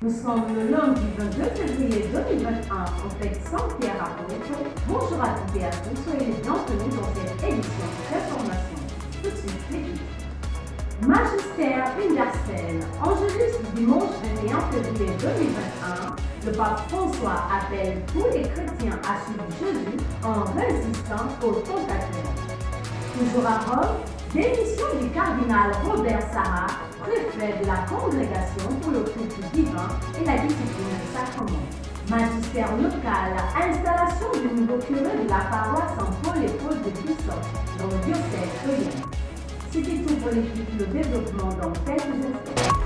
Nous sommes le lundi 22 février 2021 au fait Saint-Pierre à Connexion. Bonjour à toutes et à tous, soyez les bienvenus dans cette édition d'information. Tout de suite, les titres. Magistère universel. Angélus du dimanche 21 février 2021, le pape François appelle tous les chrétiens à suivre Jésus en résistant aux tentateurs. Toujours à Rome, démission du cardinal Robert Sarah, préfet de la Congrégation pour le culte divin et la discipline des sacrements. Magistère local, installation du nouveau curé de la paroisse Saint-Paul et Paul de Bissau dans le diocèse de Lyon. C'était tout pour l'équipe, le développement dans quelques instants.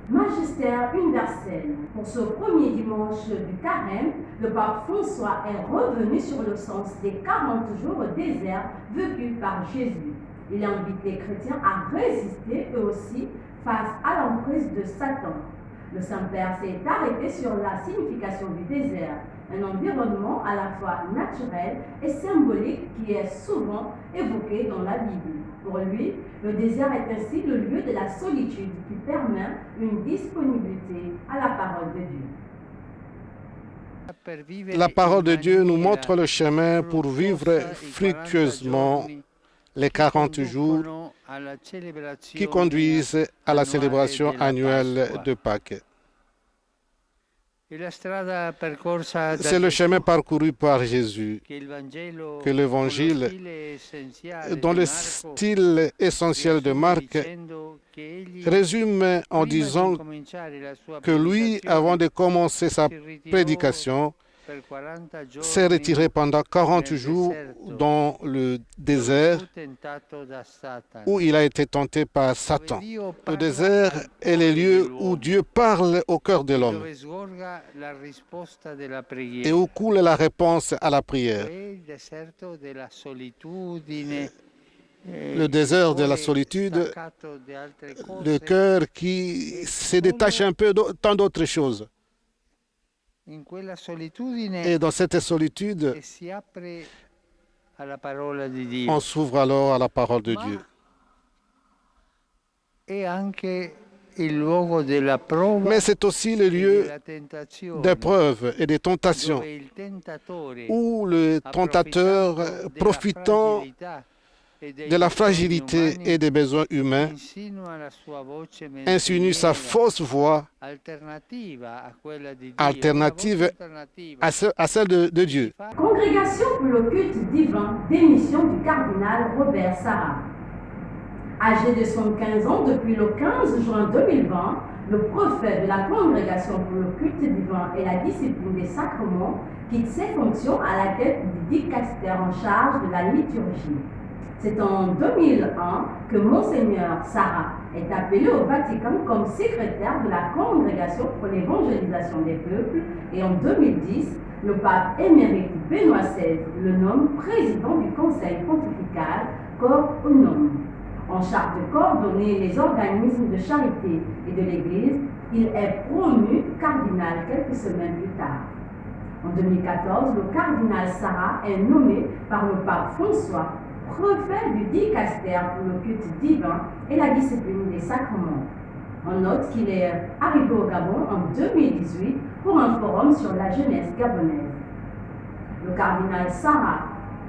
Magistère universel. Pour ce premier dimanche du carême, le pape François est revenu sur le sens des 40 jours au désert vécus par Jésus. Il invite les chrétiens à résister eux aussi face à l'emprise de Satan. Le Saint-Père s'est arrêté sur la signification du désert, un environnement à la fois naturel et symbolique qui est souvent évoqué dans la Bible. Pour lui, le désert est ainsi le lieu de la solitude qui permet une disponibilité à la parole de Dieu. La parole de Dieu nous montre le chemin pour vivre fructueusement les 40 jours qui conduisent à la célébration annuelle de Pâques. C'est le chemin parcouru par Jésus que l'Évangile, dans le style essentiel de Marc, résume en disant que lui, avant de commencer sa prédication, s'est retiré pendant 40 jours dans le désert où il a été tenté par Satan. Le désert est le lieu où Dieu parle au cœur de l'homme et où coule la réponse à la prière. Le désert de la solitude, le cœur qui se détache un peu de tant d'autres choses. Et dans cette solitude, on s'ouvre alors à la parole de Dieu. Mais c'est aussi le lieu d'épreuves et de tentations, où le tentateur, profitant de la fragilité et des besoins humains, insinue sa fausse voix alternative à celle de Dieu. Congrégation pour le culte divin, démission du cardinal Robert Sarah. Âgé de 75 ans depuis le 15 juin 2020, le préfet de la Congrégation pour le culte divin et la discipline des sacrements quitte ses fonctions à la tête du dicaster en charge de la liturgie. C'est en 2001 que Monseigneur Sarah est appelé au Vatican comme secrétaire de la Congrégation pour l'évangélisation des peuples et en 2010, le pape émérite Benoît XVI le nomme président du Conseil pontifical Cor Unum. En charge de coordonner les organismes de charité et de l'Église, il est promu cardinal quelques semaines plus tard. En 2014, le cardinal Sarah est nommé par le pape François préfet du dicaster pour le culte divin et la discipline des sacrements. On note qu'il est arrivé au Gabon en 2018 pour un forum sur la jeunesse gabonaise. Le cardinal Sarah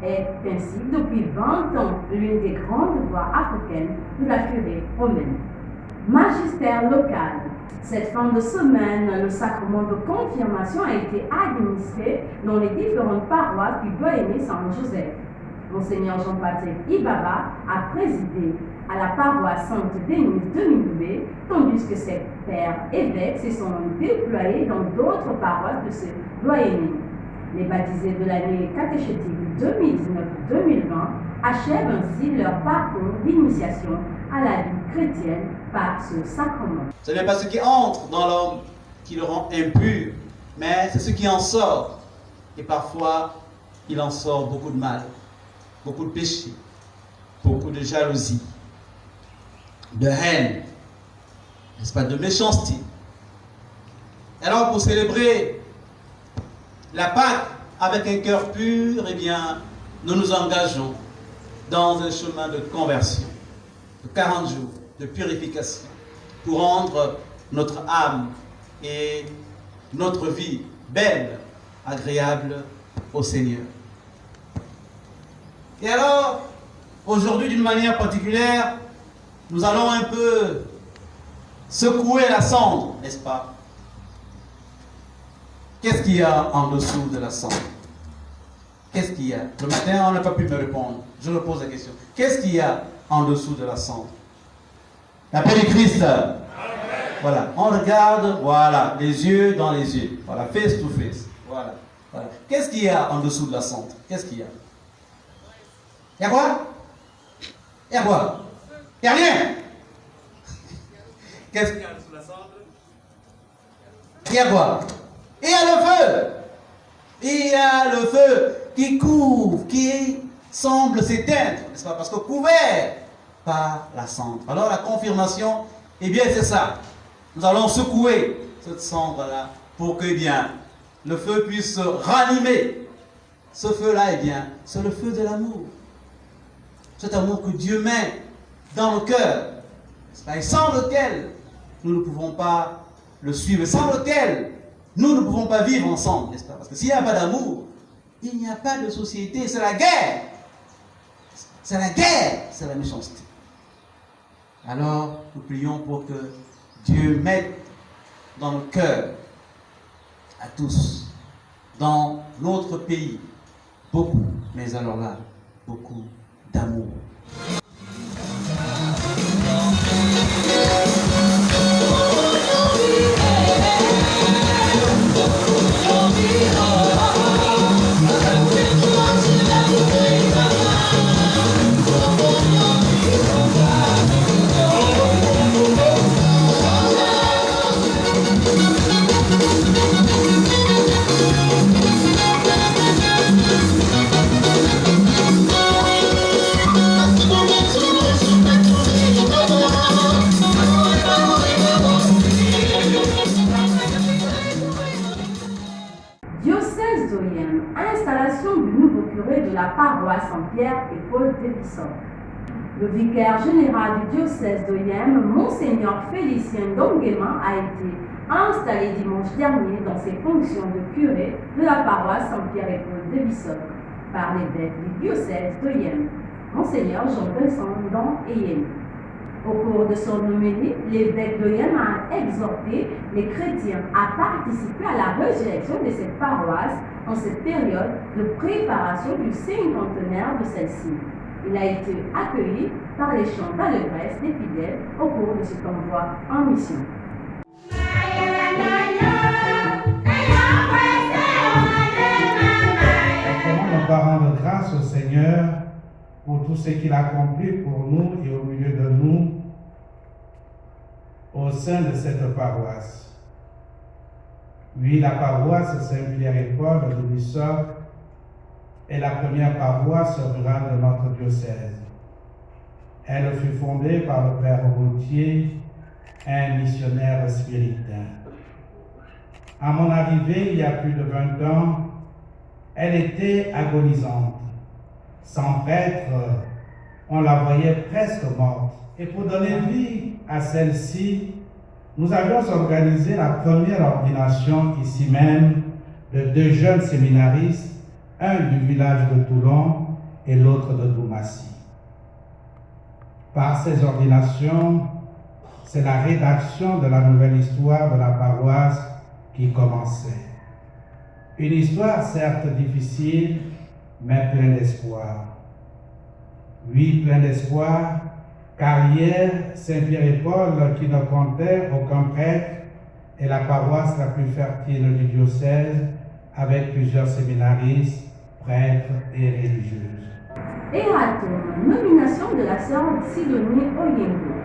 est ainsi depuis 20 ans l'une des grandes voix africaines de la curie romaine. Magistère local. Cette fin de semaine, le sacrement de confirmation a été administré dans les différentes paroisses du doyenné Saint-Joseph. Monseigneur Jean-Baptiste Ibaba a présidé à la paroisse Sainte-Denise de Mindoubé, tandis que ses pères évêques se sont déployés dans d'autres paroisses de ce doyenné. Les baptisés de l'année catéchétique 2019-2020 achèvent ainsi leur parcours d'initiation à la vie chrétienne par ce sacrement. Ce n'est pas ce qui entre dans l'homme qui le rend impur, mais c'est ce qui en sort. Et parfois, il en sort beaucoup de mal, beaucoup de péché, beaucoup de jalousie, de haine, n'est-ce pas, de méchanceté. Alors, pour célébrer la Pâque avec un cœur pur, eh bien, nous nous engageons dans un chemin de conversion, de 40 jours de purification, pour rendre notre âme et notre vie belle, agréable au Seigneur. Et alors, aujourd'hui, d'une manière particulière, nous allons un peu secouer la cendre, n'est-ce pas? Qu'est-ce qu'il y a en dessous de la cendre? Qu'est-ce qu'il y a? Le matin, on n'a pas pu me répondre. Je repose la question. Qu'est-ce qu'il y a en dessous de la cendre? La paix du Christ. Amen. Voilà. On regarde, voilà, les yeux dans les yeux. Voilà, face to face. Voilà. Voilà. Qu'est-ce qu'il y a en dessous de la cendre? Qu'est-ce qu'il y a? Il y a quoi? Il y a quoi? Il n'y a rien. Qu'est-ce qu'il y a sous la cendre? Il y a quoi? Il y a le feu. Il y a le feu qui couvre, qui semble s'éteindre, n'est-ce pas? Parce que couvert par la cendre. Alors la confirmation, eh bien c'est ça. Nous allons secouer cette cendre-là pour que, eh bien, le feu puisse ranimer. Ce feu-là, eh bien, c'est le feu de l'amour. Cet amour que Dieu met dans nos cœurs, et sans lequel nous ne pouvons pas le suivre, sans lequel nous ne pouvons pas vivre ensemble, n'est-ce pas? Parce que s'il n'y a pas d'amour, il n'y a pas de société, c'est la guerre. C'est la guerre, c'est la méchanceté. Alors, nous prions pour que Dieu mette dans le cœur, à tous, dans notre pays, beaucoup, mais alors là, beaucoup d'amour. Installation du nouveau curé de la paroisse Saint-Pierre et Paul d'Ébissol. Le vicaire général du diocèse d'Oyem, Monseigneur Félicien Donguema, a été installé dimanche dernier dans ses fonctions de curé de la paroisse Saint-Pierre et Paul d'Ébissol par l'évêque du diocèse d'Oyem, Monseigneur Jean-Vincent Don-Eyem. Au cours de son homélie, l'évêque d'Oyem a exhorté les chrétiens à participer à la résurrection de cette paroisse en cette période de préparation du cinquantenaire de celle-ci. Il a été accueilli par les chants d'allégresse des fidèles au cours de cet envoi en mission. Comment ne pas rendre grâce au Seigneur pour tout ce qu'il a accompli pour nous et au milieu de nous au sein de cette paroisse. Oui, la paroisse Saint-Pierre et Paul de Bissau est la première paroisse rurale de notre diocèse. Elle fut fondée par le Père Routier, un missionnaire spiritain. À mon arrivée, il y a plus de 20 ans, elle était agonisante. Sans prêtre, on la voyait presque morte. Et pour donner vie à celle-ci, nous avions organisé la première ordination ici même de 2 jeunes séminaristes, un du village de Toulon et l'autre de Doumassi. Par ces ordinations, c'est la rédaction de la nouvelle histoire de la paroisse qui commençait. Une histoire certes difficile, mais pleine d'espoir. Oui, plein d'espoir, car hier, Saint-Pierre et Paul, qui ne comptait aucun prêtre, est la paroisse la plus fertile du diocèse, avec plusieurs séminaristes, prêtres et religieuses. Eraton, nomination de la sœur Sidonie Oyengo.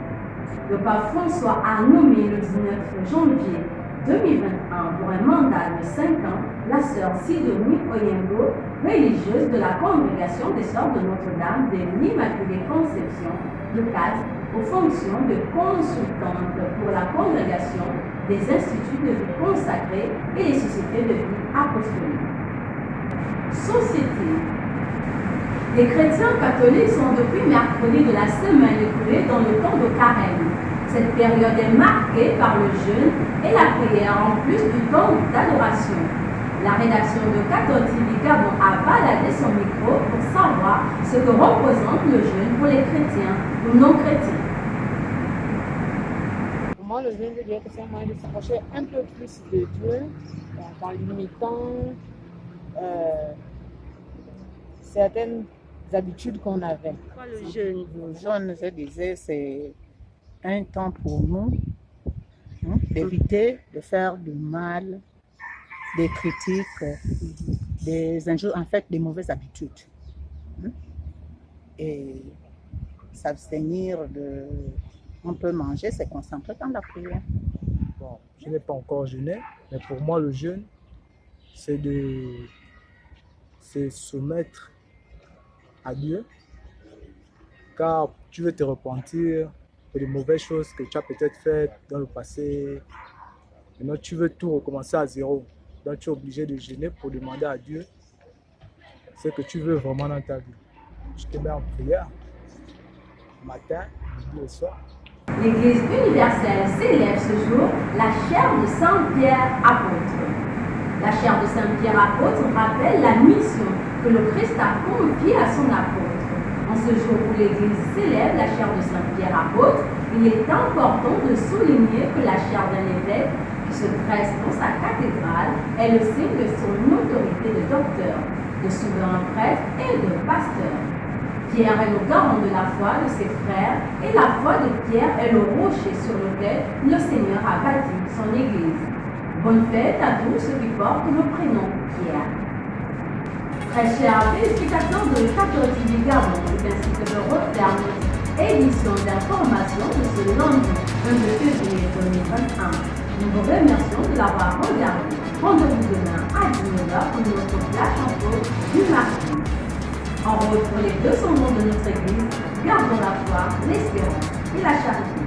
Le pape François a nommé le 19 janvier 2021 pour un mandat de 5 ans la sœur Sidonie Oyengo, religieuse de la congrégation des sœurs de Notre-Dame de l'Immaculée Conception de Cazes, aux fonctions de consultante pour la congrégation des instituts de vie consacrés et des sociétés de vie apostolique. Société. Les chrétiens catholiques sont depuis mercredi de la semaine écoulée dans le temps de carême. Cette période est marquée par le jeûne et la prière en plus du temps d'adoration. La rédaction de Cathode TV Gabon a baladé son micro pour savoir ce que représente le jeûne pour les chrétiens ou non chrétiens. Pour moi, le jeûne, je dirais que c'est un moyen de s'approcher un peu plus de Dieu en limitant certaines habitudes qu'on avait. Le jeûne, je disais, c'est un temps pour nous d'éviter de faire du mal, des critiques, des injures, en fait, des mauvaises habitudes. Et s'abstenir de... On peut manger, c'est concentrer dans la prière. Bon, je n'ai pas encore jeûné, mais pour moi, le jeûne, c'est soumettre à Dieu, car tu veux te repentir de les mauvaises choses que tu as peut-être faites dans le passé. Maintenant, tu veux tout recommencer à zéro. Donc, tu es obligé de jeûner pour demander à Dieu ce que tu veux vraiment dans ta vie. Je te mets en prière, matin, midi et soir. L'Église universelle célèbre ce jour la chaire de Saint-Pierre apôtre. La chaire de Saint-Pierre apôtre rappelle la mission que le Christ a confiée à son apôtre. En ce jour où l'Église célèbre la chaire de Saint-Pierre apôtre, il est important de souligner que la chaire d'un évêque qui se dresse dans sa cathédrale est le signe de son autorité de docteur, de souverain prêtre et de pasteur. Pierre est le garant de la foi de ses frères et la foi de Pierre est le rocher sur lequel le Seigneur a bâti son Église. Bonne fête à tous ceux qui portent le prénom Pierre. Très chers téléspectateurs de Cathode TV Gabon, c'est ainsi que je referme notre édition d'information de ce lundi 22 février 2021. Nous vous remercions de l'avoir regardé. Rendez-vous demain à 19h pour notre flash info du mardi. En route pour les 200 ans de notre Église, gardons la foi, l'espérance et la charité.